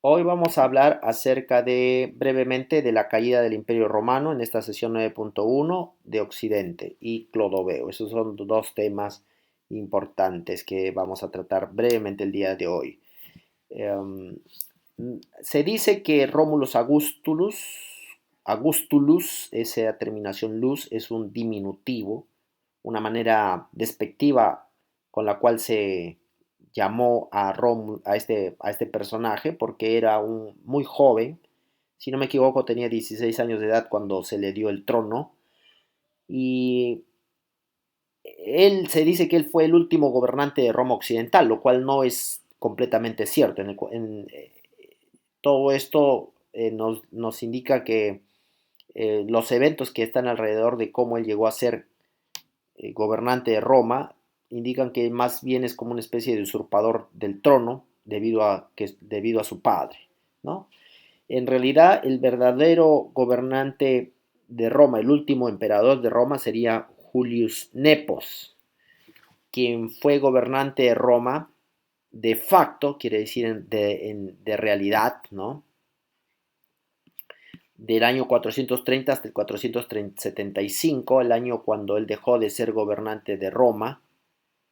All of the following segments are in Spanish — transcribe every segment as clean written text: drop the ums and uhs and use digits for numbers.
Hoy vamos a hablar acerca de brevemente de la caída del Imperio Romano en esta sesión 9.1 de Occidente y Clodoveo. Esos son dos temas importantes que vamos a tratar brevemente el día de hoy. Em, Se dice que Romulus Augustulus, esa terminación lus, es un diminutivo, una manera despectiva con la cual se llamó a este personaje porque era un muy joven, si no me equivoco tenía 16 años de edad cuando se le dio el trono y él se dice que él fue el último gobernante de Roma Occidental, lo cual no es completamente cierto. Todo esto nos indica que los eventos que están alrededor de cómo él llegó a ser gobernante de Roma indican que más bien es como una especie de usurpador del trono debido a su padre, ¿no? En realidad, el verdadero gobernante de Roma, el último emperador de Roma, sería Julius Nepos, quien fue gobernante de Roma de facto, quiere decir de realidad, ¿no? Del año 430 hasta el 475, el año cuando él dejó de ser gobernante de Roma,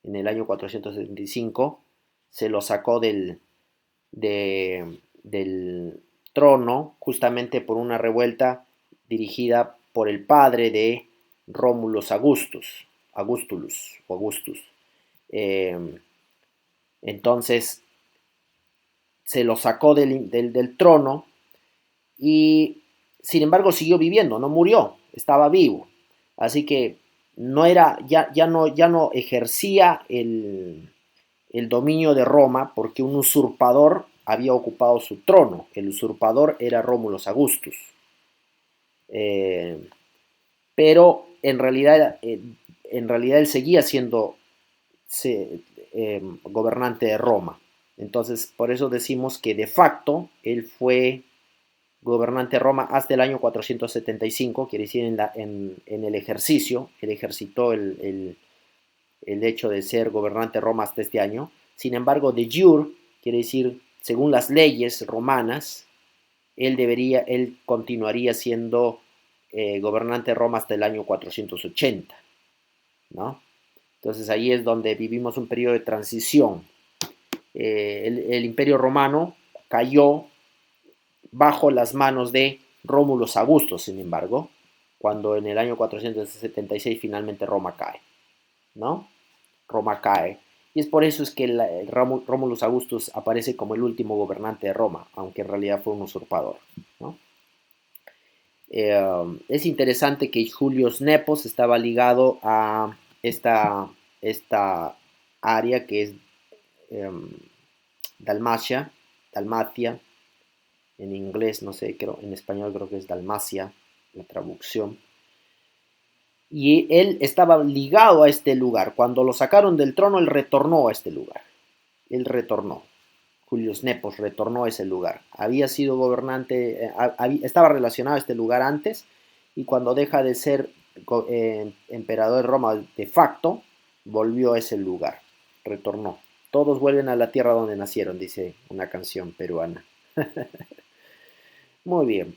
en el año 475, se lo sacó del trono justamente por una revuelta dirigida por el padre de Rómulus Augustus. Eh, entonces se lo sacó del trono y sin embargo siguió viviendo, no murió, estaba vivo. Así que no era, ya no ejercía el dominio de Roma porque un usurpador había ocupado su trono. El usurpador era Rómulus Augustus. Eh, pero en realidad él seguía siendo gobernante de Roma. Entonces, por eso decimos que de facto él fue gobernante de Roma hasta el año 475, quiere decir en el ejercicio, él ejercitó el hecho de ser gobernante de Roma hasta este año. Sin embargo, de jure, quiere decir, según las leyes romanas, él continuaría siendo gobernante de Roma hasta el año 480, ¿no? Entonces ahí es donde vivimos un periodo de transición. El Imperio Romano cayó bajo las manos de Rómulo Augusto, sin embargo, cuando en el año 476 finalmente Roma cae, ¿no? Roma cae. Y es por eso es que Romulus Augustus aparece como el último gobernante de Roma, aunque en realidad fue un usurpador, ¿no? Es interesante que Julius Nepos estaba ligado a esta área que es eh, Dalmacia, Dalmacia, en inglés, no sé, creo, en español creo que es Dalmacia, la traducción. Y él estaba ligado a este lugar. Cuando lo sacaron del trono, él retornó a este lugar. Él retornó. Julius Nepos retornó a ese lugar. Había sido gobernante, estaba relacionado a este lugar antes, y cuando deja de ser emperador de Roma de facto, volvió a ese lugar, retornó. Todos vuelven a la tierra donde nacieron, dice una canción peruana. Muy bien.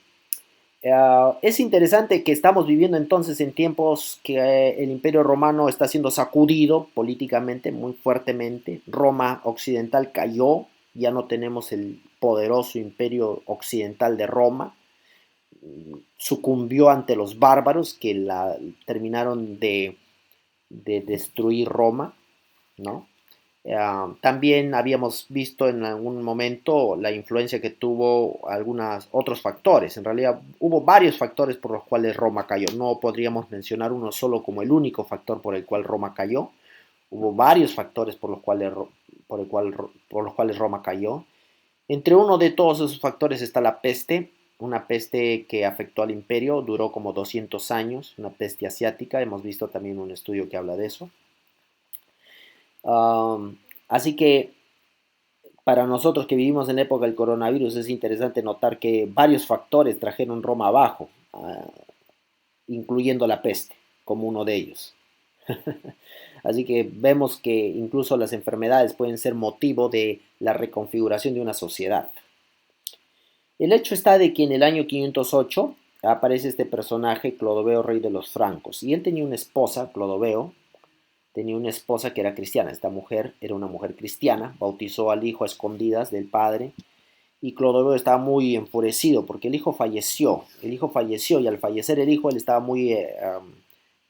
Es interesante que estamos viviendo entonces en tiempos que el Imperio Romano está siendo sacudido políticamente muy fuertemente. Roma occidental cayó, ya no tenemos el poderoso Imperio occidental de Roma. Sucumbió ante los bárbaros que terminaron de destruir Roma, ¿no? También habíamos visto en algún momento la influencia que tuvo algunos otros factores. En realidad hubo varios factores por los cuales Roma cayó. No podríamos mencionar uno solo como el único factor por el cual Roma cayó. Hubo varios factores por los cuales Roma cayó. Entre uno de todos esos factores está la peste, una peste que afectó al imperio, duró como 200 años, una peste asiática. Hemos visto también un estudio que habla de eso. Así que para nosotros que vivimos en la época del coronavirus es interesante notar que varios factores trajeron Roma abajo, incluyendo la peste como uno de ellos. Así que vemos que incluso las enfermedades pueden ser motivo de la reconfiguración de una sociedad. El hecho está de que en el año 508 aparece este personaje, Clodoveo, rey de los francos, y él tenía una esposa, Clodoveo, tenía una esposa que era cristiana. Esta mujer era una mujer cristiana, bautizó al hijo a escondidas del padre, y Clodoveo estaba muy enfurecido porque el hijo falleció. El hijo falleció y al fallecer el hijo él estaba muy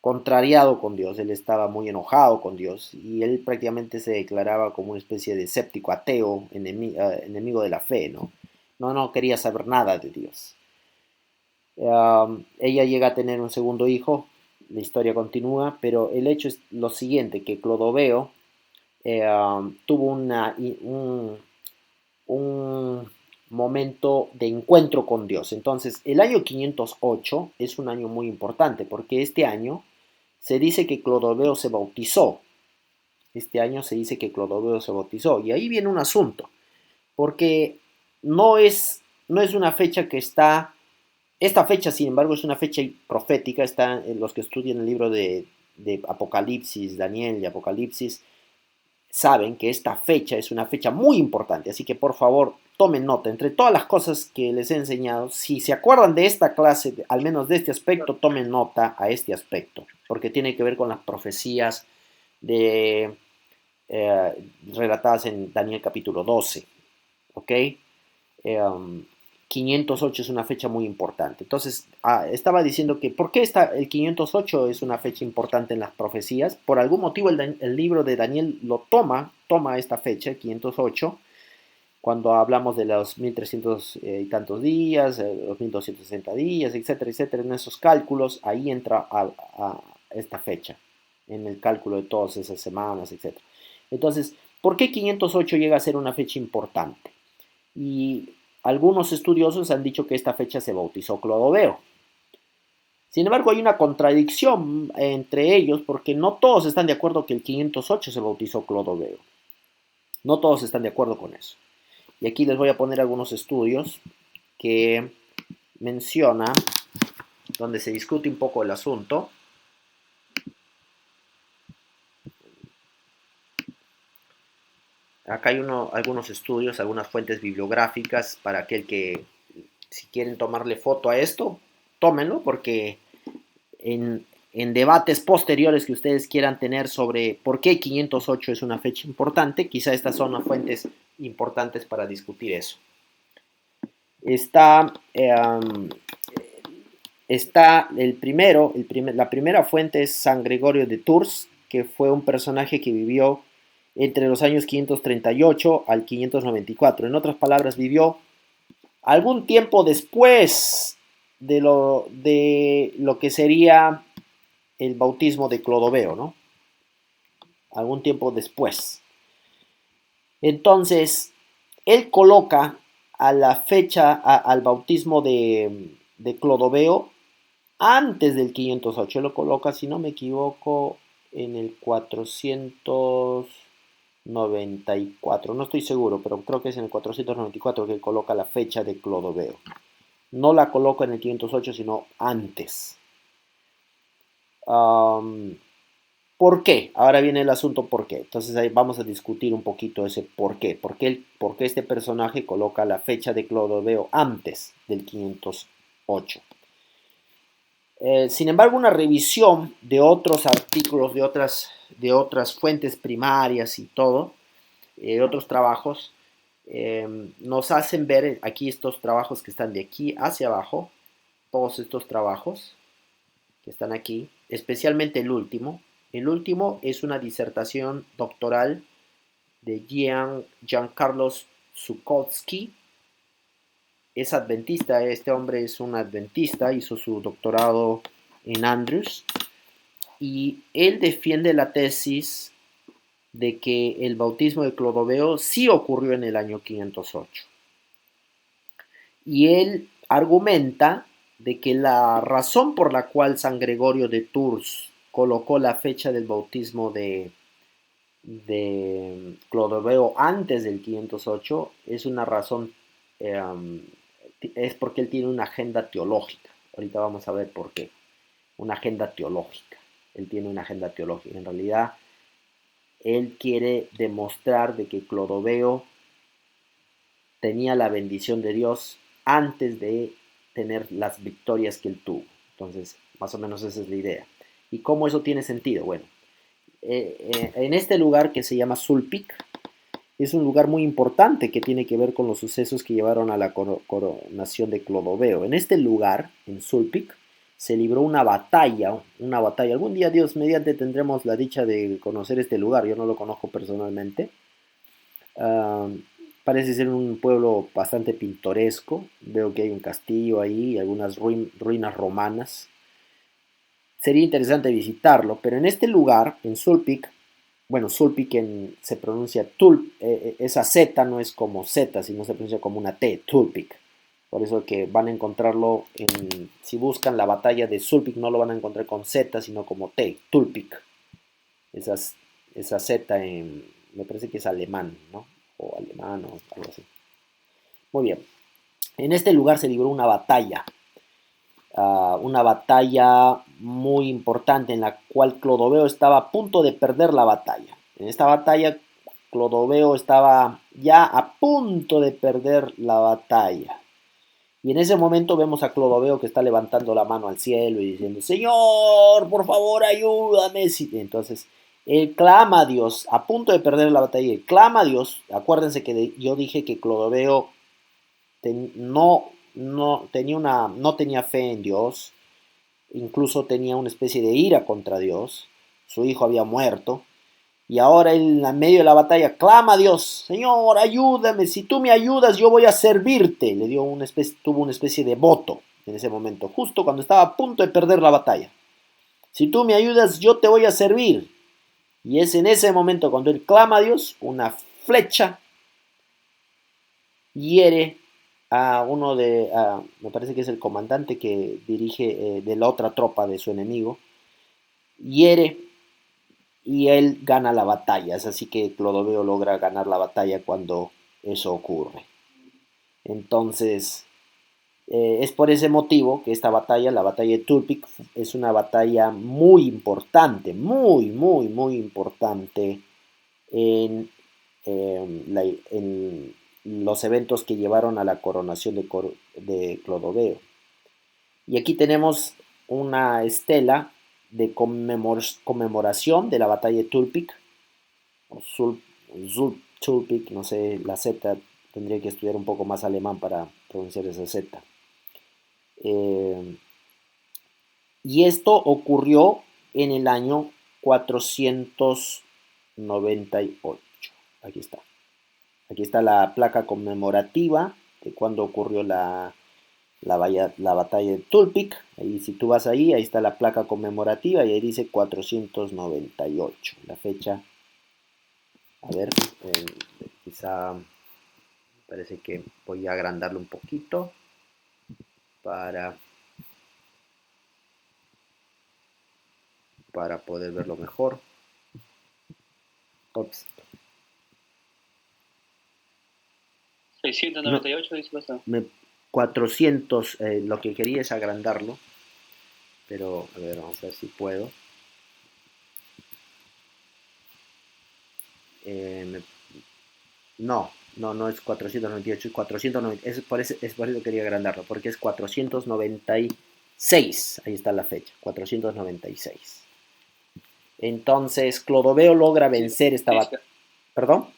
contrariado con Dios, él estaba muy enojado con Dios y él prácticamente se declaraba como una especie de escéptico, ateo, enemigo de la fe, ¿no? No quería saber nada de Dios. Ella llega a tener un segundo hijo, la historia continúa, pero el hecho es lo siguiente, que Clodoveo tuvo un momento de encuentro con Dios. Entonces, el año 508 es un año muy importante porque este año se dice que Clodoveo se bautizó. Este año se dice que Clodoveo se bautizó. Y ahí viene un asunto, porque no es una fecha que está. Esta fecha, sin embargo, es una fecha profética. Está en los que estudian el libro de Apocalipsis, Daniel y Apocalipsis, saben que esta fecha es una fecha muy importante, así que por favor tomen nota, entre todas las cosas que les he enseñado, si se acuerdan de esta clase, al menos de este aspecto, tomen nota a este aspecto, porque tiene que ver con las profecías de, relatadas en Daniel capítulo 12, ¿ok? Um, 508 es una fecha muy importante. Entonces, estaba diciendo que, ¿por qué el 508 es una fecha importante en las profecías? Por algún motivo el libro de Daniel toma esta fecha, 508, cuando hablamos de los 1300 y tantos días, los 1260 días, etcétera, etcétera, en esos cálculos, ahí entra a esta fecha, en el cálculo de todas esas semanas, etcétera. Entonces, ¿por qué 508 llega a ser una fecha importante? Y algunos estudiosos han dicho que esta fecha se bautizó Clodoveo. Sin embargo, hay una contradicción entre ellos porque no todos están de acuerdo que el 508 se bautizó Clodoveo. No todos están de acuerdo con eso. Y aquí les voy a poner algunos estudios que mencionan, donde se discute un poco el asunto. Acá hay algunos estudios, algunas fuentes bibliográficas para aquel que, si quieren tomarle foto a esto, tómenlo porque en debates posteriores que ustedes quieran tener sobre por qué 508 es una fecha importante, quizá estas son las fuentes importantes para discutir eso. Está la primera fuente es San Gregorio de Tours, que fue un personaje que vivió entre los años 538 al 594. En otras palabras, vivió algún tiempo después de lo que sería el bautismo de Clodoveo, ¿no? Algún tiempo después. Entonces, él coloca a la fecha, al bautismo de Clodoveo antes del 508. Él lo coloca, si no me equivoco, en el 494. No estoy seguro, pero creo que es en el 494 que él coloca la fecha de Clodoveo. No la coloca en el 508, sino antes. ¿Por qué? Ahora viene el asunto por qué. Entonces ahí vamos a discutir un poquito ese por qué. ¿Por qué este personaje coloca la fecha de Clodoveo antes del 508? Sin embargo, una revisión de otros artículos, de otras fuentes primarias y todo, otros trabajos, nos hacen ver aquí estos trabajos que están de aquí hacia abajo, todos estos trabajos que están aquí, especialmente el último. El último es una disertación doctoral de Giancarlo Zukovsky. Es adventista, este hombre es un adventista, hizo su doctorado en Andrews y él defiende la tesis de que el bautismo de Clodoveo sí ocurrió en el año 508. Y él argumenta de que la razón por la cual San Gregorio de Tours colocó la fecha del bautismo de Clodoveo antes del 508 es una razón, es porque él tiene una agenda teológica. Ahorita vamos a ver por qué. Una agenda teológica. Él tiene una agenda teológica. En realidad, él quiere demostrar de que Clodoveo tenía la bendición de Dios antes de tener las victorias que él tuvo. Entonces, más o menos esa es la idea. ¿Y cómo eso tiene sentido? Bueno, en este lugar que se llama Sulpic, es un lugar muy importante que tiene que ver con los sucesos que llevaron a la coronación de Clodoveo. En este lugar, en Sulpic, se libró una batalla. Algún día, Dios mediante, tendremos la dicha de conocer este lugar. Yo no lo conozco personalmente. Uh, Parece ser un pueblo bastante pintoresco. Veo que hay un castillo ahí y algunas ruinas romanas. Sería interesante visitarlo, pero en este lugar, en Sulpic, bueno, Sulpic se pronuncia esa Z no es como Z, sino se pronuncia como una T, Tulpic. Por eso que van a encontrarlo, si buscan la batalla de Sulpic, no lo van a encontrar con Z, sino como T, Tulpic. Esa Z me parece que es alemán, ¿no? O alemán o algo así. Muy bien. En este lugar se libró una batalla muy importante en la cual Clodoveo estaba a punto de perder la batalla. En esta batalla Clodoveo estaba ya a punto de perder la batalla. Y en ese momento vemos a Clodoveo que está levantando la mano al cielo y diciendo, Señor, por favor, ayúdame. Entonces, él clama a Dios, a punto de perder la batalla, él clama a Dios. Acuérdense que yo dije que Clodoveo no tenía fe en Dios, incluso tenía una especie de ira contra Dios, su hijo había muerto, y ahora él en medio de la batalla clama a Dios, Señor, ayúdame, si tú me ayudas yo voy a servirte. Tuvo una especie de voto en ese momento, justo cuando estaba a punto de perder la batalla. Si tú me ayudas yo te voy a servir. Y es en ese momento cuando él clama a Dios, una flecha hiere me parece que es el comandante que dirige de la otra tropa de su enemigo, hiere y él gana la batalla. Es así que Clodoveo logra ganar la batalla cuando eso ocurre. Entonces, es por ese motivo que esta batalla, la batalla de Tulpic, es una batalla muy importante, muy, muy, muy importante en, en los eventos que llevaron a la coronación de Clodoveo. Y aquí tenemos una estela de conmemoración de la batalla de Tulpic, o Tulpic, no sé, la Z, tendría que estudiar un poco más alemán para pronunciar esa Z. Y esto ocurrió en el año 498. Aquí está. Aquí está la placa conmemorativa de cuando ocurrió la batalla de Tulpic. Ahí, si tú vas ahí está la placa conmemorativa y ahí dice 498. La fecha, a ver, quizá parece que voy a agrandarlo un poquito para, para poder verlo mejor. Ops. 698 no, dice bastante. 400, lo que quería es agrandarlo, pero a ver, vamos a ver si puedo. No es 498, es 490. Es por eso que quería agrandarlo, porque es 496. Ahí está la fecha, 496. Entonces, Clodoveo logra vencer esta batalla. ¿Perdón?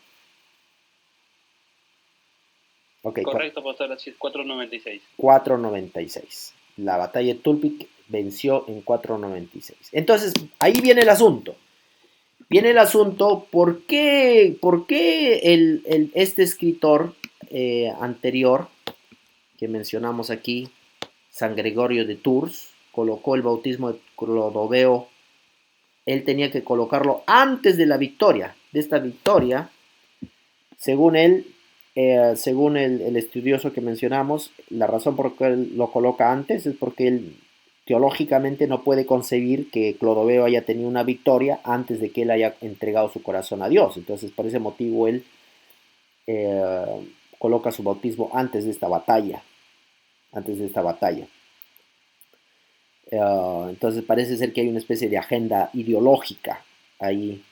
Okay, correcto, pastor, 496. 496. La batalla de Tulpic venció en 496. Entonces, ahí viene el asunto. ¿Por qué este escritor anterior que mencionamos aquí, San Gregorio de Tours, colocó el bautismo de Clodoveo? Él tenía que colocarlo antes de la victoria. De esta victoria, según él, según el estudioso que mencionamos, la razón por la que él lo coloca antes es porque él teológicamente no puede concebir que Clodoveo haya tenido una victoria antes de que él haya entregado su corazón a Dios. Entonces, por ese motivo, él coloca su bautismo antes de esta batalla. Antes de esta batalla. Entonces, parece ser que hay una especie de agenda ideológica ahí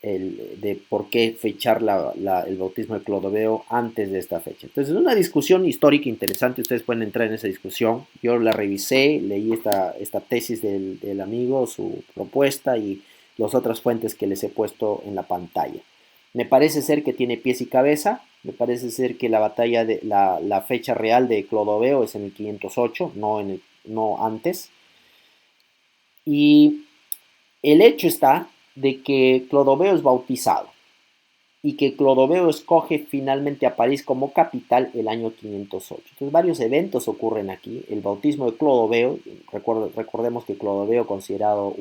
de por qué fechar el bautismo de Clodoveo antes de esta fecha. Entonces es una discusión histórica interesante, ustedes pueden entrar en esa discusión. Yo la revisé, leí esta tesis del amigo, su propuesta y las otras fuentes que les he puesto en la pantalla. Me parece ser que tiene pies y cabeza, me parece ser que la batalla de la fecha real de Clodoveo es en el 508, no antes. Y el hecho está de que Clodoveo es bautizado y que Clodoveo escoge finalmente a París como capital el año 508. Entonces varios eventos ocurren aquí. El bautismo de Clodoveo, recordemos que Clodoveo considerado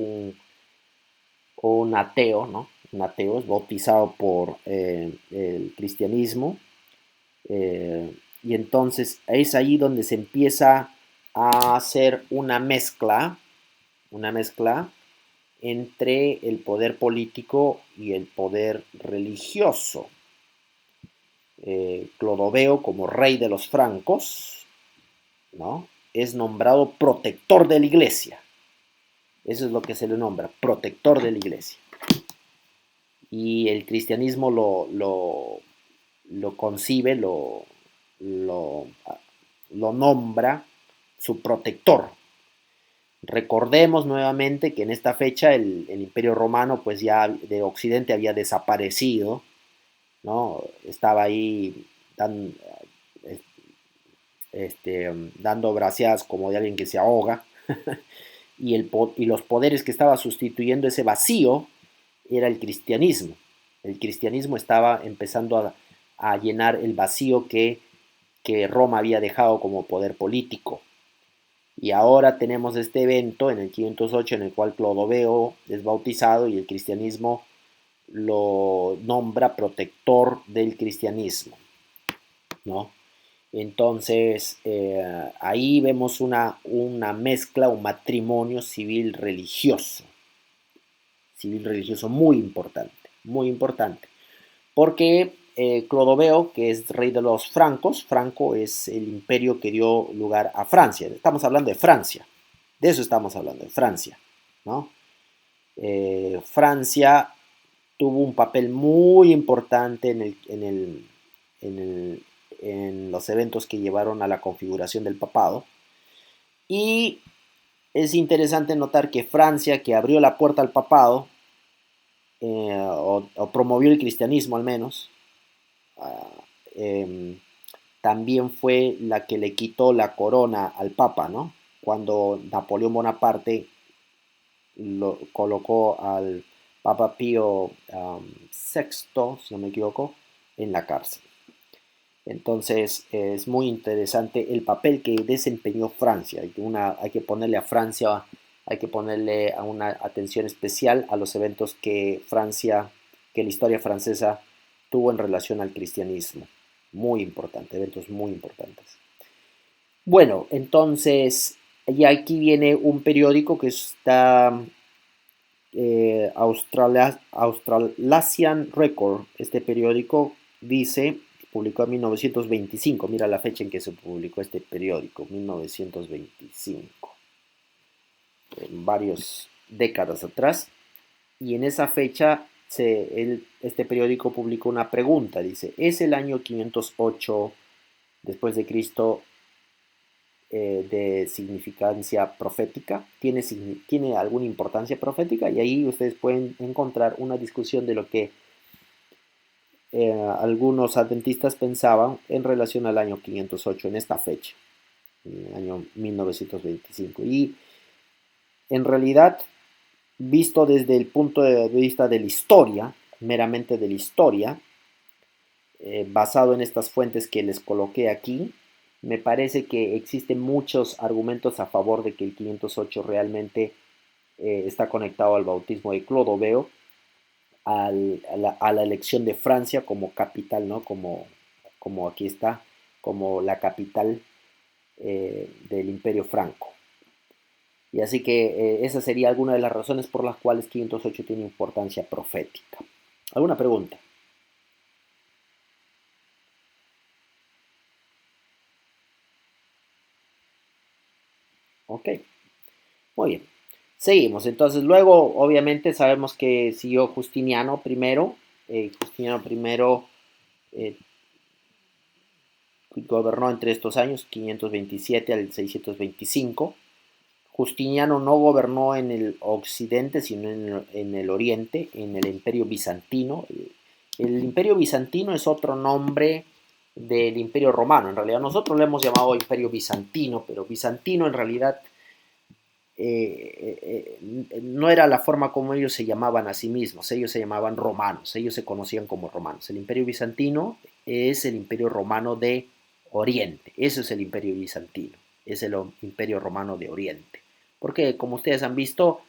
un ateo, ¿no? Un ateo es bautizado por el cristianismo. Y entonces es ahí donde se empieza a hacer una mezcla entre el poder político y el poder religioso. Clodoveo, como rey de los francos, ¿no? Es nombrado protector de la iglesia. Eso es lo que se le nombra, protector de la iglesia. Y el cristianismo lo concibe, lo nombra su protector. Recordemos nuevamente que en esta fecha el Imperio Romano pues ya de Occidente había desaparecido, ¿no? Estaba ahí dando braceadas como de alguien que se ahoga y los poderes que estaba sustituyendo ese vacío era el cristianismo. El cristianismo estaba empezando a llenar el vacío que Roma había dejado como poder político. Y ahora tenemos este evento en el 508 en el cual Clodoveo es bautizado y el cristianismo lo nombra protector del cristianismo, ¿no? Entonces, ahí vemos una mezcla, un matrimonio civil religioso muy importante, porque Clodoveo, que es rey de los francos, Franco es el imperio que dio lugar a Francia, estamos hablando de Francia, de eso estamos hablando, de Francia, ¿no? Francia tuvo un papel muy importante en los eventos que llevaron a la configuración del papado. Y es interesante notar que Francia, que abrió la puerta al papado, o promovió el cristianismo al menos, eh, también fue la que le quitó la corona al papa, ¿no? Cuando Napoleón Bonaparte lo colocó al Papa Pío VI, si no me equivoco, en la cárcel. Entonces es muy interesante el papel que desempeñó Francia. Hay que ponerle a Francia, hay que ponerle a una atención especial a los eventos que que la historia francesa tuvo en relación al cristianismo. Muy importante, eventos muy importantes. Bueno, entonces, y aquí viene un periódico que está Australasian Record. Este periódico dice, publicó en 1925, mira la fecha en que se publicó este periódico, 1925, varias décadas atrás, y en esa fecha este periódico publicó una pregunta, dice, ¿es el año 508 después de Cristo de significancia profética? ¿Tiene alguna importancia profética? Y ahí ustedes pueden encontrar una discusión de lo que algunos adventistas pensaban en relación al año 508, en esta fecha, en el año 1925. Y en realidad, visto desde el punto de vista de la historia, meramente de la historia, basado en estas fuentes que les coloqué aquí, me parece que existen muchos argumentos a favor de que el 508 realmente está conectado al bautismo de Clodoveo, a la elección de Francia como capital, ¿no? Como aquí está, como la capital del Imperio Franco. Y así que esa sería alguna de las razones por las cuales 508 tiene importancia profética. ¿Alguna pregunta? Ok, muy bien. Seguimos, entonces luego obviamente sabemos que siguió Justiniano primero. Justiniano primero eh, gobernó entre estos años, 527 al 625. Justiniano no gobernó en el occidente, sino en el oriente, en el imperio bizantino. El imperio bizantino es otro nombre del imperio romano. En realidad nosotros le hemos llamado imperio bizantino, pero bizantino en realidad no era la forma como ellos se llamaban a sí mismos. Ellos se llamaban romanos, ellos se conocían como romanos. El imperio bizantino es el imperio romano de Oriente. Eso es el imperio bizantino, es el imperio romano de Oriente. Porque como ustedes han visto,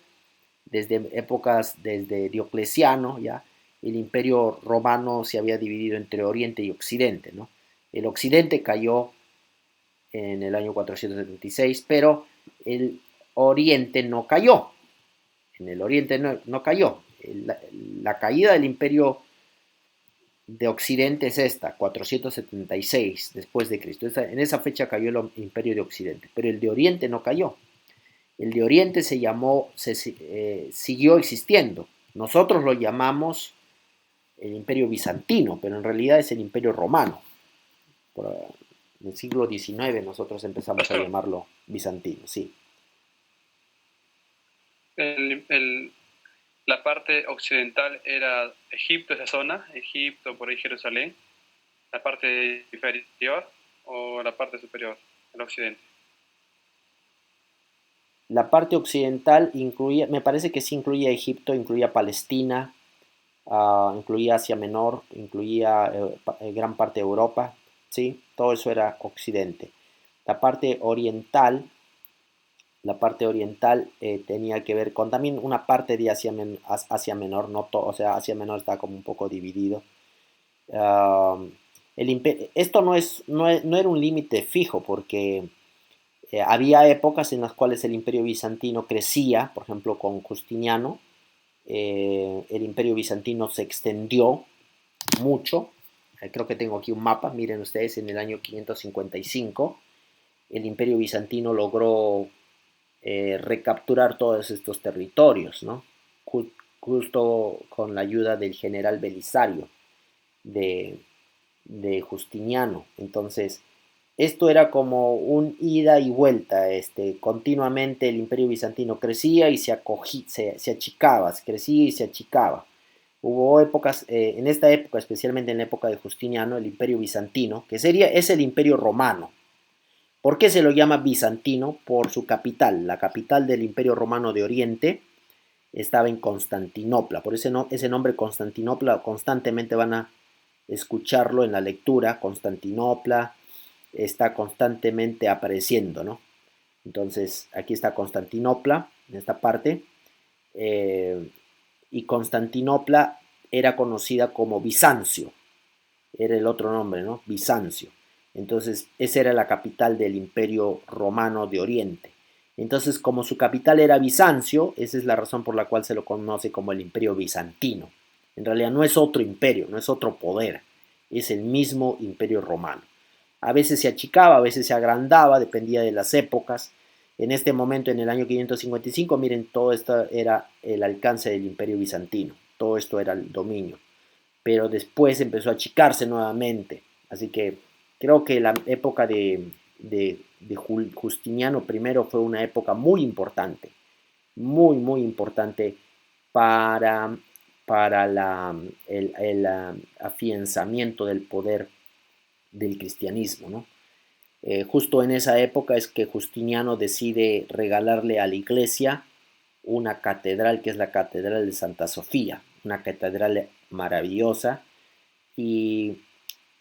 desde épocas, desde Diocleciano, ya, el imperio romano se había dividido entre Oriente y Occidente, ¿no? El Occidente cayó en el año 476, pero el Oriente no cayó. En el Oriente no cayó. La caída del imperio de Occidente es esta, 476 después de Cristo. En esa fecha cayó el imperio de Occidente, pero el de Oriente no cayó. El de Oriente siguió existiendo. Nosotros lo llamamos el imperio bizantino, pero en realidad es el imperio romano. Por el siglo XIX nosotros empezamos a Pastor, llamarlo bizantino, sí. el, el, la parte occidental era Egipto, esa zona, Egipto, por ahí Jerusalén, la parte inferior o la parte superior, el occidente. La parte occidental incluía, me parece que sí incluía Egipto, incluía Palestina, incluía Asia Menor, incluía gran parte de Europa, ¿sí? Todo eso era occidente. La parte oriental, la parte oriental tenía que ver con también una parte de Asia Menor, no o sea, Asia Menor está como un poco dividido. Uh, Esto no era un límite fijo porque había épocas en las cuales el imperio bizantino crecía, por ejemplo con Justiniano, el imperio bizantino se extendió mucho. Creo que tengo aquí un mapa, miren ustedes, en el año 555 el imperio bizantino logró recapturar todos estos territorios, ¿no? Justo con la ayuda del general Belisario de, de Justiniano. Entonces, esto era como un ida y vuelta, continuamente el imperio bizantino crecía y se achicaba, crecía y se achicaba. Hubo épocas, en esta época, especialmente en la época de Justiniano, el imperio bizantino, es el imperio romano. ¿Por qué se lo llama bizantino? Por su capital. La capital del imperio romano de Oriente estaba en Constantinopla. Por ese nombre Constantinopla constantemente van a escucharlo en la lectura. Constantinopla está constantemente apareciendo, ¿no? Entonces, aquí está Constantinopla, en esta parte, y Constantinopla era conocida como Bizancio, era el otro nombre, ¿no? Bizancio. Entonces, esa era la capital del Imperio Romano de Oriente. Entonces, como su capital era Bizancio, esa es la razón por la cual se lo conoce como el Imperio Bizantino. En realidad no es otro imperio, no es otro poder, es el mismo Imperio Romano. A veces se achicaba, a veces se agrandaba, dependía de las épocas. En este momento, en el año 555, miren, todo esto era el alcance del Imperio Bizantino, todo esto era el dominio, pero después empezó a achicarse nuevamente. Así que creo que la época de Justiniano I fue una época muy importante para, para el afianzamiento del poder del cristianismo, ¿no? Justo en esa época es que Justiniano decide regalarle a la iglesia una catedral que es la Catedral de Santa Sofía, una catedral maravillosa, y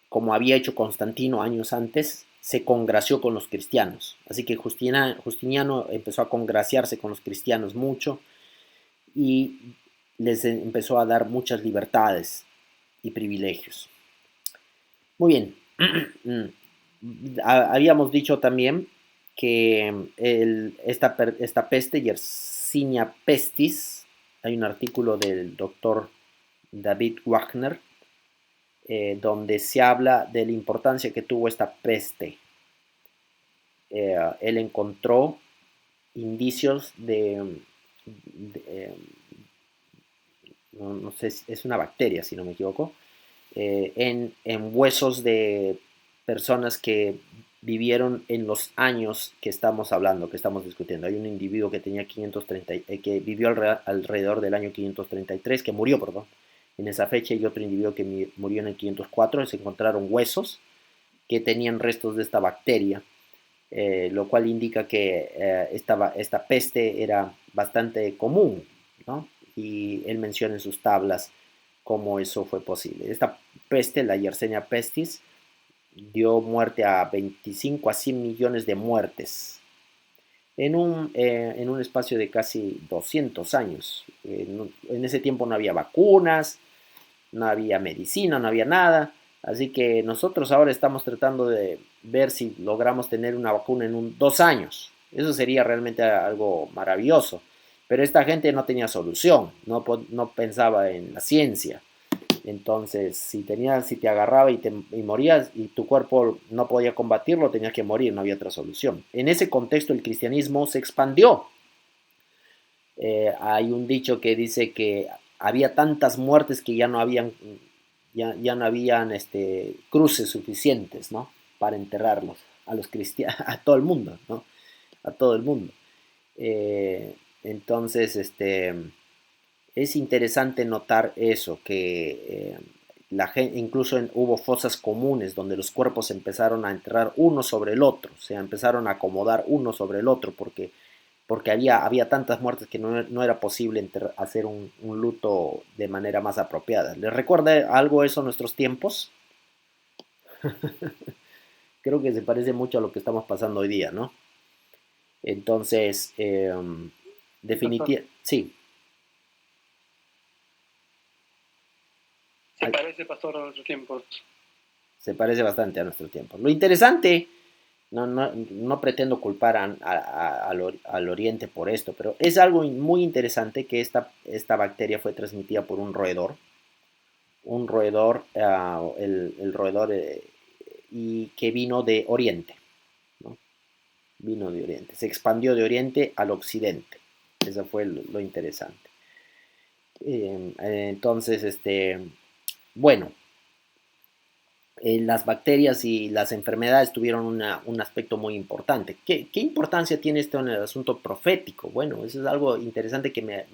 como había hecho Constantino años antes, se congració con los cristianos. Así que Justiniano empezó a congraciarse con los cristianos mucho y les empezó a dar muchas libertades y privilegios. Muy bien. Habíamos dicho también que esta peste, Yersinia pestis, hay un artículo del doctor David Wagner, donde se habla de la importancia que tuvo esta peste. Él encontró indicios de eh, no sé, es una bacteria, si no me equivoco, en huesos de personas que vivieron en los años que estamos hablando, que estamos discutiendo. Hay un individuo que tenía 530, que vivió alrededor del año 533, que murió, perdón, en esa fecha, y otro individuo que murió en el 504. Se encontraron huesos que tenían restos de esta bacteria, lo cual indica que esta peste era bastante común, ¿no? Y él menciona en sus tablas cómo eso fue posible. Esta peste, la Yersinia pestis, dio muerte a 25 a 100 millones de muertes en un espacio de casi 200 años. En ese tiempo no había vacunas, no había medicina, no había nada. Así que nosotros ahora estamos tratando de ver si logramos tener una vacuna en 2 años. Eso sería realmente algo maravilloso. Pero esta gente no tenía solución, no pensaba en la ciencia. Entonces, si te agarraba y morías y tu cuerpo no podía combatirlo, tenías que morir, no había otra solución. En ese contexto el cristianismo se expandió. Hay un dicho que dice que había tantas muertes que ya no habían cruces suficientes, ¿no? Para enterrarlos a los cristianos, a todo el mundo, ¿no? A todo el mundo. Entonces, es interesante notar eso, que la gente, incluso hubo fosas comunes donde los cuerpos empezaron a enterrar uno sobre el otro, o sea, empezaron a acomodar uno sobre el otro, porque había tantas muertes que no era posible hacer un luto de manera más apropiada. ¿Les recuerda algo eso a nuestros tiempos? Creo que se parece mucho a lo que estamos pasando hoy día, ¿no? Entonces, Sí, pastor. definitivamente, sí, Se parece, pastor, a nuestros tiempos. se parece bastante a nuestros tiempos. Lo interesante, no pretendo culpar al Oriente por esto, pero es algo muy interesante que esta bacteria fue transmitida por un roedor, el roedor, y que vino de Oriente, ¿no? Vino de Oriente, se expandió de Oriente al Occidente. Eso fue lo interesante. Entonces, bueno, las bacterias y las enfermedades tuvieron un aspecto muy importante. ¿Qué importancia tiene esto en el asunto profético? Bueno, eso es algo interesante que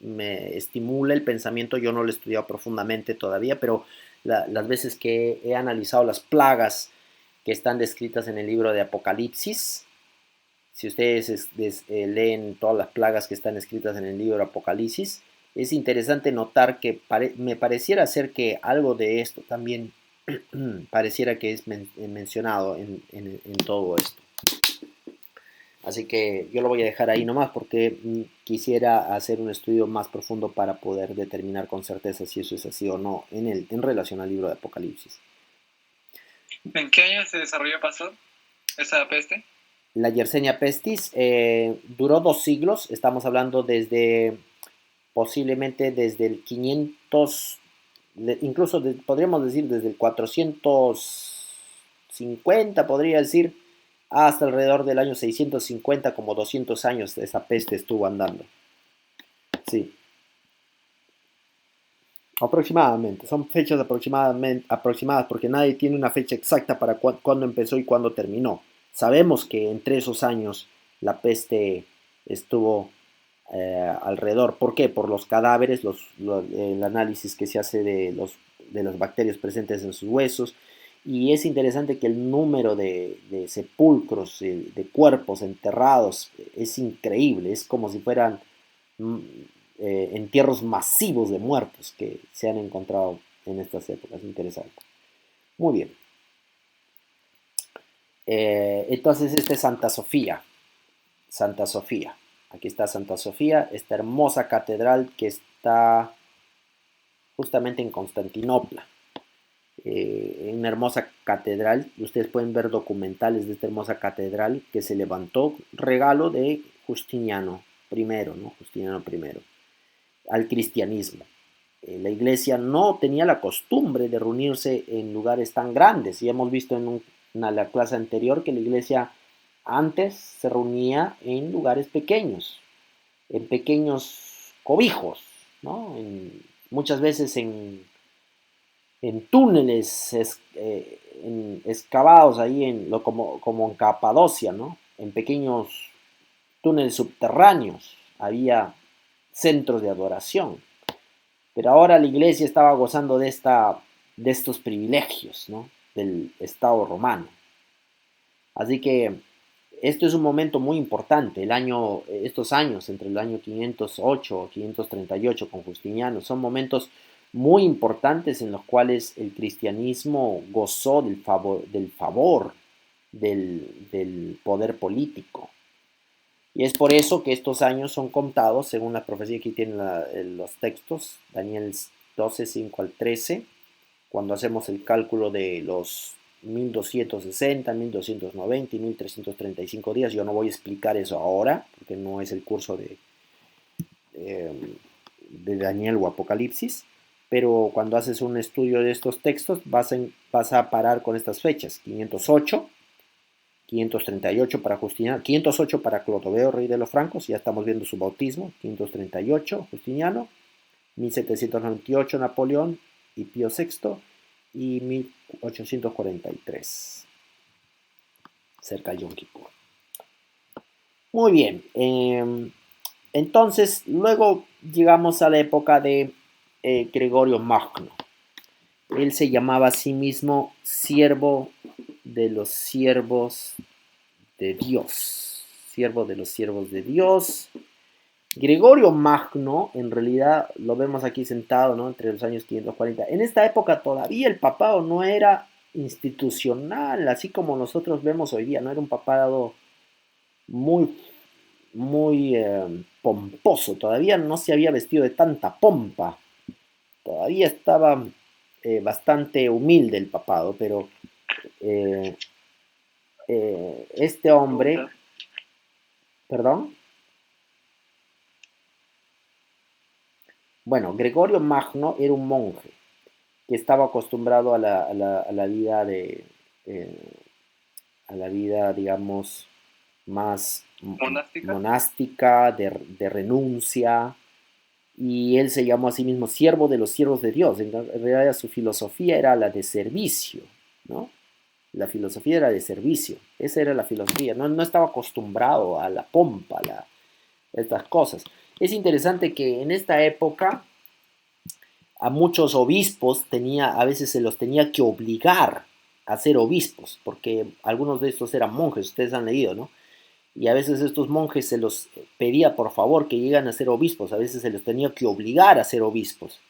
me estimula el pensamiento. Yo no lo he estudiado profundamente todavía, pero las veces que he analizado las plagas que están descritas en el libro de Apocalipsis, si ustedes leen todas las plagas que están escritas en el libro de Apocalipsis, es interesante notar que me pareciera ser que algo de esto también pareciera que es mencionado en todo esto. Así que yo lo voy a dejar ahí nomás porque quisiera hacer un estudio más profundo para poder determinar con certeza si eso es así o no en relación al libro de Apocalipsis. ¿En qué año se desarrolló, pastor, esa peste? La Yersinia pestis duró 2 siglos. Estamos hablando posiblemente desde el 500, incluso podríamos decir desde el 450, podría decir, hasta alrededor del año 650, como 200 años esa peste estuvo andando. Sí, aproximadamente, son fechas aproximadas porque nadie tiene una fecha exacta para cuándo empezó y cuándo terminó. Sabemos que entre esos años la peste estuvo alrededor. ¿Por qué? Por los cadáveres, el análisis que se hace de las bacterias presentes en sus huesos. Y es interesante que el número de sepulcros, de cuerpos enterrados, es increíble. Es como si fueran mm, entierros masivos de muertos que se han encontrado en estas épocas. Interesante. Muy bien. Entonces, esta es Santa Sofía. Santa Sofía. Aquí está Santa Sofía, esta hermosa catedral que está justamente en Constantinopla. Una hermosa catedral. Ustedes pueden ver documentales de esta hermosa catedral que se levantó, regalo de Justiniano I, ¿no? Justiniano I, al cristianismo. La iglesia no tenía la costumbre de reunirse en lugares tan grandes. Y hemos visto en la clase anterior que la iglesia antes se reunía en lugares pequeños. en pequeños cobijos, ¿no? Muchas veces en túneles excavados ahí como en Capadocia, ¿no? En pequeños túneles subterráneos había centros de adoración. Pero ahora la iglesia estaba gozando de estos privilegios, ¿no? Del Estado romano. Así que esto es un momento muy importante. Estos años, entre el año 508 y 538 con Justiniano, son momentos muy importantes en los cuales el cristianismo gozó del poder político. Y es por eso que estos años son contados, según la profecía que tienen los textos, Daniel 12, 5 al 13, cuando hacemos el cálculo de los 1260, 1290 y 1335 días. Yo no voy a explicar eso ahora, porque no es el curso de Daniel o Apocalipsis, pero cuando haces un estudio de estos textos vas a parar con estas fechas: 508, 538 para Justiniano, 508 para Clodoveo, rey de los francos, ya estamos viendo su bautismo, 538 Justiniano, 1798 Napoleón y Pío VI, y 1843, cerca de Yom Kippur. Muy bien, entonces luego llegamos a la época de Gregorio Magno. Él se llamaba a sí mismo siervo de los siervos de Dios. Siervo de los siervos de Dios. Gregorio Magno, en realidad lo vemos aquí sentado, ¿no? Entre los años 540. En esta época todavía el papado no era institucional, así como nosotros vemos hoy día, no era un papado muy, muy pomposo, todavía no se había vestido de tanta pompa, todavía estaba bastante humilde el papado, pero eh, este hombre, perdón, bueno, Gregorio Magno era un monje que estaba acostumbrado a la vida eh, a la vida, digamos, más monástica de renuncia, y él se llamó a sí mismo siervo de los siervos de Dios. En realidad su filosofía era la de servicio, ¿no? La filosofía era de servicio, esa era la filosofía, no estaba acostumbrado a la pompa, a estas cosas. Es interesante que en esta época a muchos obispos a veces se los tenía que obligar a ser obispos, porque algunos de estos eran monjes, ustedes han leído, ¿no? Y a veces estos monjes se los pedía por favor que lleguen a ser obispos, a veces se los tenía que obligar a ser obispos.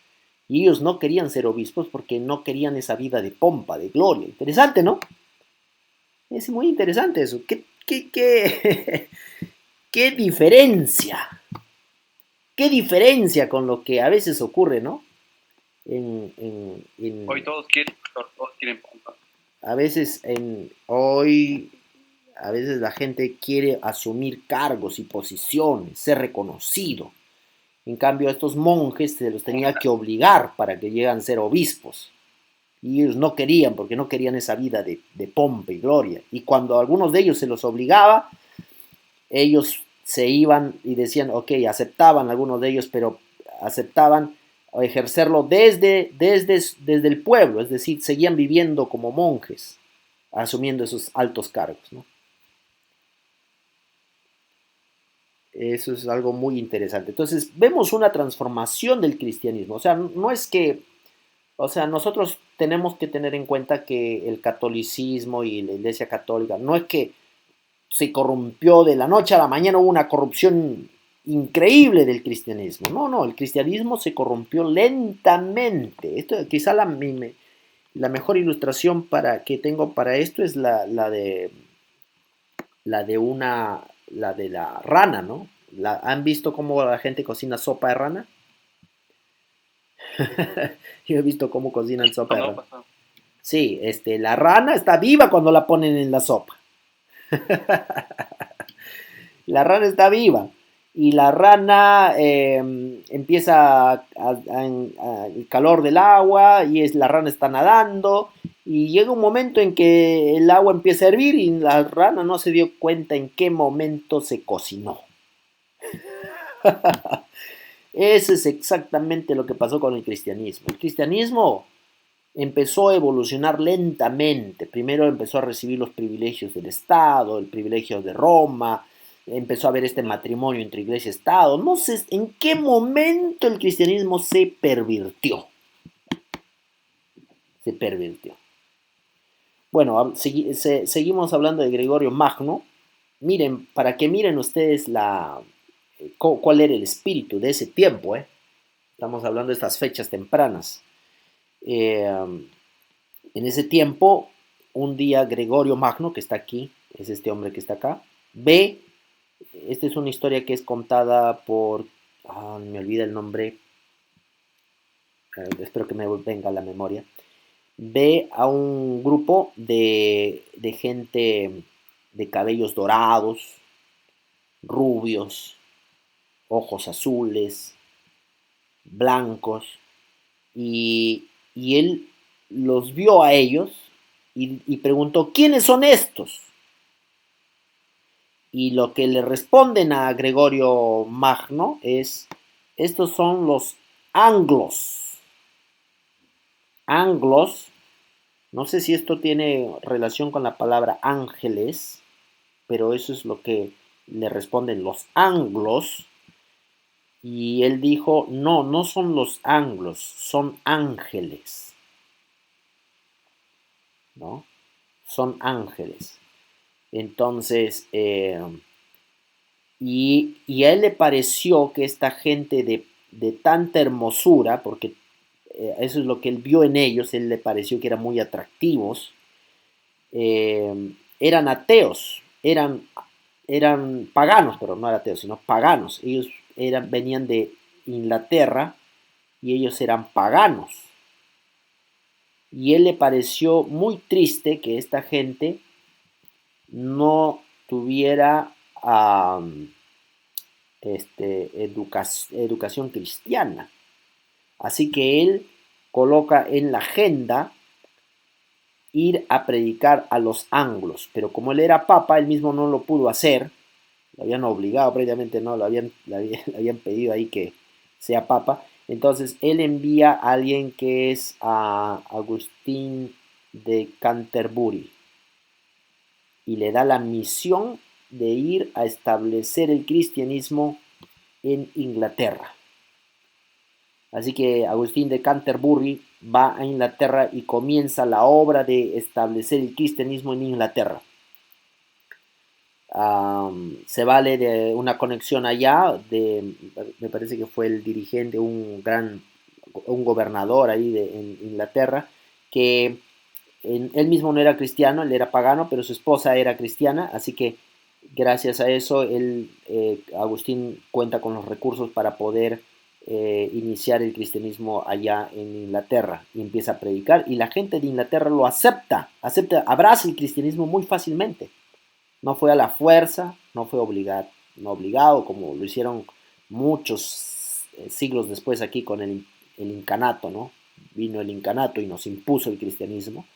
Y ellos no querían ser obispos porque no querían esa vida de pompa, de gloria. Interesante, ¿no? Es muy interesante eso. ¿Qué diferencia? ¿Qué diferencia con lo que a veces ocurre, ¿no? Hoy todos quieren pompa. A veces hoy a veces la gente quiere asumir cargos y posiciones, ser reconocido. En cambio, a estos monjes se los tenía que obligar para que lleguen a ser obispos. Y ellos no querían, porque no querían esa vida de pompa y gloria. Y cuando a algunos de ellos se los obligaba, ellos se iban y decían, ok, aceptaban algunos de ellos, pero aceptaban ejercerlo desde el pueblo, es decir, seguían viviendo como monjes, asumiendo esos altos cargos, ¿no? Eso es algo muy interesante. Entonces, vemos una transformación del cristianismo. O sea, no es que, o sea, nosotros tenemos que tener en cuenta que el catolicismo y la Iglesia Católica no es que se corrompió de la noche a la mañana, hubo una corrupción increíble del cristianismo. No, el cristianismo se corrompió lentamente. Esto quizá la mejor ilustración que tengo para esto es la de la rana, ¿no? ¿Han visto cómo la gente cocina sopa de rana? Yo he visto cómo cocinan sopa de rana. Sí, la rana está viva cuando la ponen en la sopa. La rana está viva y la rana empieza el calor del agua y la rana está nadando y llega un momento en que el agua empieza a hervir y la rana no se dio cuenta en qué momento se cocinó. Eso es exactamente lo que pasó con el cristianismo. El cristianismo empezó a evolucionar lentamente. Primero empezó a recibir los privilegios del Estado, el privilegio de Roma, empezó a haber este matrimonio entre iglesia y Estado. No sé en qué momento el cristianismo se pervirtió. Se pervirtió. Bueno, seguimos hablando de Gregorio Magno. Miren, para que miren ustedes cuál era el espíritu de ese tiempo. Estamos hablando de estas fechas tempranas. En ese tiempo, un día Gregorio Magno, que está aquí, es este hombre que está acá, ve, esta es una historia que es contada por, me olvida el nombre, espero que me venga a la memoria, ve a un grupo de gente de cabellos dorados, rubios, ojos azules, blancos, y él los vio a ellos y preguntó, ¿quiénes son estos? Y lo que le responden a Gregorio Magno es, estos son los anglos. Anglos, no sé si esto tiene relación con la palabra ángeles, pero eso es lo que le responden los anglos. Y él dijo, no, no son los anglos, son ángeles. ¿No? Son ángeles. Entonces, y a él le pareció que esta gente de tanta hermosura, porque eso es lo que él vio en ellos, él le pareció que eran muy atractivos, eran ateos, eran paganos, pero no eran ateos, sino paganos. Ellos venían de Inglaterra y ellos eran paganos. Y él le pareció muy triste que esta gente no tuviera educación cristiana. Así que él coloca en la agenda ir a predicar a los anglos, pero como él era papa, él mismo no lo pudo hacer, lo habían obligado previamente, no, le habían pedido ahí que sea papa, entonces él envía a alguien que es a Agustín de Canterbury y le da la misión de ir a establecer el cristianismo en Inglaterra. Así que Agustín de Canterbury va a Inglaterra y comienza la obra de establecer el cristianismo en Inglaterra. Se vale de una conexión allá, me parece que fue el dirigente, un gobernador ahí en Inglaterra, que él mismo no era cristiano, él era pagano, pero su esposa era cristiana, así que gracias a eso Agustín cuenta con los recursos para poder iniciar el cristianismo allá en Inglaterra y empieza a predicar y la gente de Inglaterra lo abraza el cristianismo muy fácilmente. No fue a la fuerza, no fue no obligado como lo hicieron muchos siglos después aquí con el incanato, ¿no? Vino el incanato y nos impuso el cristianismo.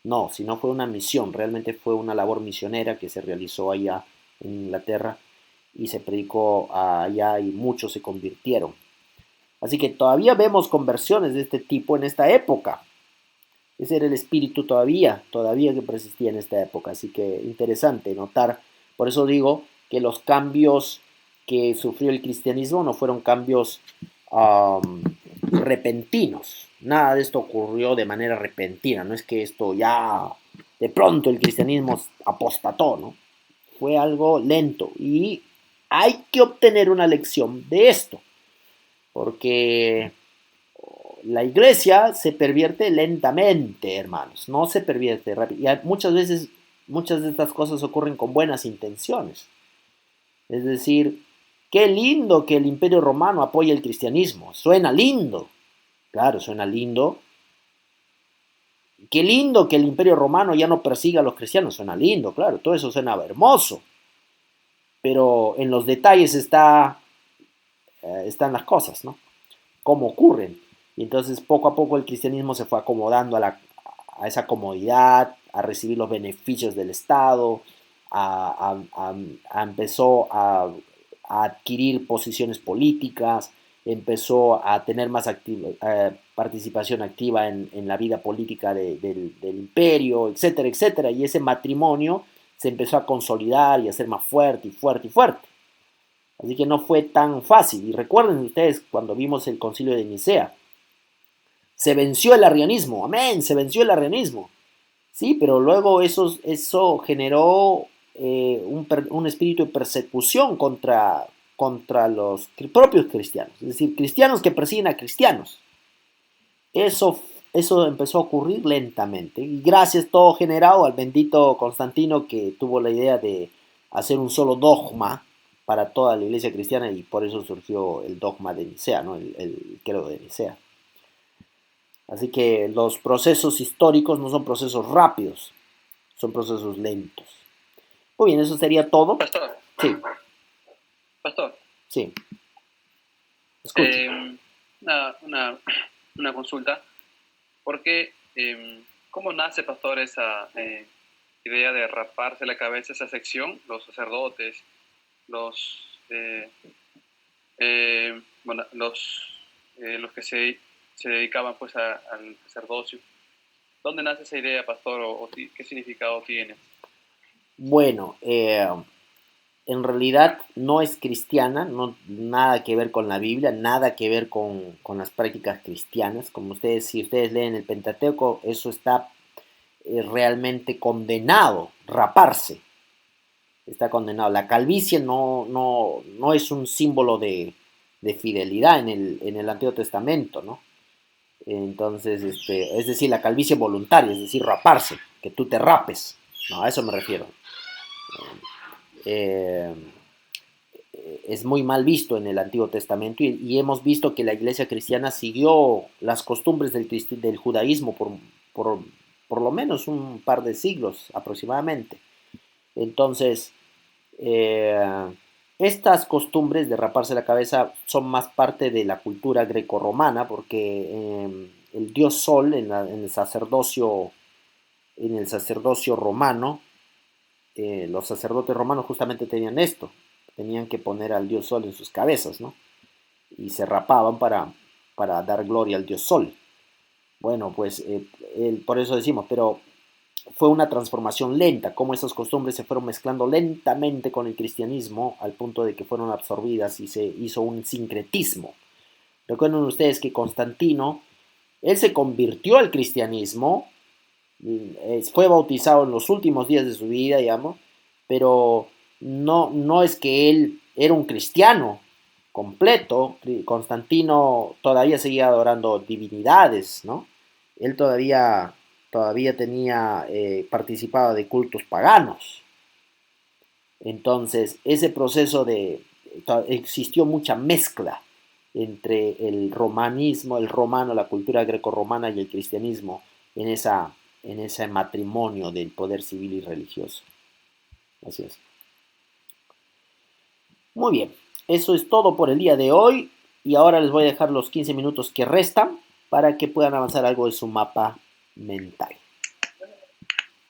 No, sino fue una misión, realmente fue una labor misionera que se realizó allá en Inglaterra y se predicó allá y muchos se convirtieron. Así que todavía vemos conversiones de este tipo en esta época. Ese era el espíritu todavía que persistía en esta época. Así que interesante notar. Por eso digo que los cambios que sufrió el cristianismo no fueron cambios repentinos. Nada de esto ocurrió de manera repentina. No es que esto ya de pronto el cristianismo apostató, ¿no? Fue algo lento y hay que obtener una lección de esto. Porque la iglesia se pervierte lentamente, hermanos, no se pervierte rápido. Y muchas veces, muchas de estas cosas ocurren con buenas intenciones. Es decir, qué lindo que el Imperio Romano apoye el cristianismo. Suena lindo. Claro, suena lindo. Qué lindo que el Imperio Romano ya no persiga a los cristianos. Suena lindo, claro. Todo eso suena hermoso. Pero en los detalles están las cosas, ¿no? Cómo ocurren. Y entonces poco a poco el cristianismo se fue acomodando a esa comodidad, a recibir los beneficios del Estado, empezó a a adquirir posiciones políticas, empezó a tener más participación activa en la vida política del imperio, etcétera, etcétera. Y ese matrimonio se empezó a consolidar y a ser más fuerte y fuerte y fuerte. Así que no fue tan fácil. Y recuerden ustedes cuando vimos el concilio de Nicea, se venció el arrianismo, amén, se venció el arrianismo. Sí, pero luego eso generó un espíritu de persecución contra los propios cristianos, es decir, cristianos que persiguen a cristianos. Eso empezó a ocurrir lentamente y gracias todo generado al bendito Constantino que tuvo la idea de hacer un solo dogma para toda la iglesia cristiana y por eso surgió el dogma de Nicea, ¿no? el credo de Nicea. Así que los procesos históricos no son procesos rápidos, son procesos lentos. Muy bien, eso sería todo. Pastor. Sí. Pastor. Sí. Escucha. Una consulta. Porque, ¿cómo nace, pastor, esa idea de raparse la cabeza, esa sección? Los sacerdotes, los que se dedicaban pues al sacerdocio. ¿Dónde nace esa idea, pastor, o qué significado tiene? Bueno, en realidad no es cristiana, no, nada que ver con la Biblia, nada que ver con las prácticas cristianas. Como si ustedes leen el Pentateuco, eso está realmente condenado, raparse. Está condenado. La calvicie no es un símbolo de fidelidad en el Antiguo Testamento, ¿no? Entonces, es decir, la calvicie voluntaria, es decir, raparse, que tú te rapes, no, a eso me refiero. Eh, es muy mal visto en el Antiguo Testamento y hemos visto que la iglesia cristiana siguió las costumbres del judaísmo por lo menos un par de siglos aproximadamente. Entonces, estas costumbres de raparse la cabeza son más parte de la cultura grecorromana porque el dios Sol en el sacerdocio romano, los sacerdotes romanos justamente tenían esto, tenían que poner al dios Sol en sus cabezas, ¿no? Y se rapaban para dar gloria al dios Sol. Bueno, pues por eso decimos, pero fue una transformación lenta, como esas costumbres se fueron mezclando lentamente con el cristianismo al punto de que fueron absorbidas y se hizo un sincretismo. Recuerden ustedes que Constantino, él se convirtió al cristianismo, fue bautizado en los últimos días de su vida, digamos, pero no es que él era un cristiano completo. Constantino todavía seguía adorando divinidades, ¿no? Él todavía tenía participado de cultos paganos. Entonces, ese proceso existió mucha mezcla entre el romanismo, el romano, la cultura grecorromana y el cristianismo en ese matrimonio del poder civil y religioso. Así es. Muy bien, eso es todo por el día de hoy y ahora les voy a dejar los 15 minutos que restan para que puedan avanzar algo de su mapa mental.